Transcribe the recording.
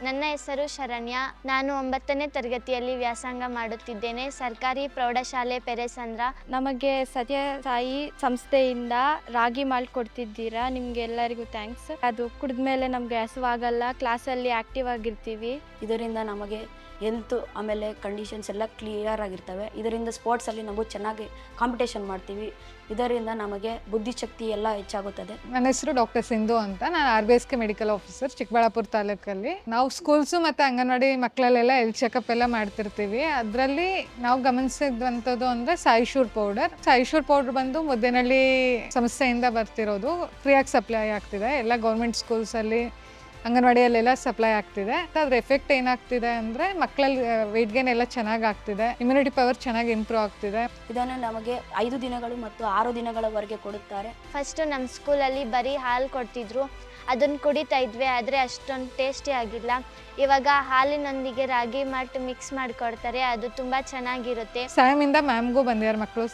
ನನ್ನ ಹೆಸರು ಶರಣ್ಯ. ನಾನು 9ನೇ ತರಗತಿಯಲ್ಲಿ ವ್ಯಾಸಂಗ ಮಾಡುತ್ತಿದ್ದೇನೆ. ಸರ್ಕಾರಿ ಪ್ರೌಢಶಾಲೆ ಪೆರೇಸಂದ್ರ. ನಮಗೆ ಸತ್ಯ ಸಾಯಿ ಸಂಸ್ಥೆಯಿಂದ ರಾಗಿ ಮಾಲ್ಟ್ ಕೊಡ್ತಿದ್ದೀರಾ, ನಿಮ್ಗೆ ಎಲ್ಲರಿಗೂ ಥ್ಯಾಂಕ್ಸ್. ಅದು ಕುಡಿದ್ಮೇಲೆ ನಮಗೆ ಹಸುವಾಗಲ್ಲ, ಕ್ಲಾಸಲ್ಲಿ ಆ್ಯಕ್ಟಿವ್ ಆಗಿರ್ತೀವಿ. ಇದರಿಂದ ನಮಗೆ ಹೆಲ್ತು ಆಮೇಲೆ ಕಂಡೀಷನ್ಸ್ ಎಲ್ಲ ಕ್ಲಿಯರ್ ಆಗಿರ್ತವೆ. ಇದರಿಂದ ಸ್ಪೋರ್ಟ್ಸಲ್ಲಿ ನಾವು ಚೆನ್ನಾಗಿ ಕಾಂಪಿಟೇಷನ್ ಮಾಡ್ತೀವಿ. ಇದರಿಂದ ನಮಗೆ ಬುದ್ಧಿಶಕ್ತಿ ಎಲ್ಲ ಹೆಚ್ಚಾಗುತ್ತದೆ. ನನ್ನ ಹೆಸರು ಡಾಕ್ಟರ್ ಸಿಂಧು ಅಂತ. ನಾನು RBSK ಮೆಡಿಕಲ್ ಆಫೀಸರ್, ಚಿಕ್ಕಬಳ್ಳಾಪುರ ತಾಲೂಕಲ್ಲಿ. ನಾವು ಸ್ಕೂಲ್ಸು ಮತ್ತು ಅಂಗನವಾಡಿ ಮಕ್ಕಳಲ್ಲೆಲ್ಲ ಹೆಲ್ತ್ ಚೆಕಪ್ ಎಲ್ಲ ಮಾಡ್ತಿರ್ತೀವಿ. ಅದರಲ್ಲಿ ನಾವು ಗಮನಿಸಿದಂಥದ್ದು ಅಂದರೆ ಸಾಯಿಶೂರ್ ಪೌಡರ್ ಬಂದು ಮುದ್ದೇನಹಳ್ಳಿ ಸಂಸ್ಥೆಯಿಂದ ಬರ್ತಿರೋದು. ಫ್ರೀಯಾಗಿ ಸಪ್ಲೈ ಆಗ್ತಿದೆ ಎಲ್ಲ ಗೌರ್ಮೆಂಟ್ ಸ್ಕೂಲ್ಸಲ್ಲಿ, ಅಂಗನವಾಡಿಯಲ್ಲೆಲ್ಲ ಸಪ್ಲೈ ಆಗ್ತಿದೆ. ಅದ್ರ ಎಫೆಕ್ಟ್ ಏನಾಗ್ತಿದೆ ಅಂದರೆ ಮಕ್ಕಳಲ್ಲಿ ವೆಯ್ಟ್ ಗೇನ್ ಎಲ್ಲ ಚೆನ್ನಾಗಿ ಆಗ್ತಿದೆ, ಇಮ್ಯುನಿಟಿ ಪವರ್ ಚೆನ್ನಾಗಿ ಇಂಪ್ರೂವ್ ಆಗ್ತಿದೆ. ಇದನ್ನು ನಮಗೆ 5 ದಿನಗಳು ಮತ್ತು 6 ದಿನಗಳವರೆಗೆ ಕೊಡುತ್ತಾರೆ. ಫಸ್ಟು ನಮ್ಮ ಸ್ಕೂಲಲ್ಲಿ ಬರೀ ಹಾಲು ಕೊಡ್ತಿದ್ರು, ಅದನ್ನು ಕುಡಿತಾ ಇದ್ವಿ. ಆದರೆ ಅಷ್ಟೊಂದು ಟೇಸ್ಟಿ ಆಗಿಲ್ಲ. ಇವಾಗ ಹಾಲಿನೊಂದಿಗೆ ರಾಗಿ ಮಾಲ್ಟ್ ಮಿಕ್ಸ್ ಮಾಡಿಕೊಡ್ತಾರೆ, ಅದು ತುಂಬ ಚೆನ್ನಾಗಿರುತ್ತೆ. ಸ್ಯಾಮಿಂದ ಮ್ಯಾಮ್ಗೂ ಬಂದಿದ್ದಾರೆ ಮಕ್ಕಳು.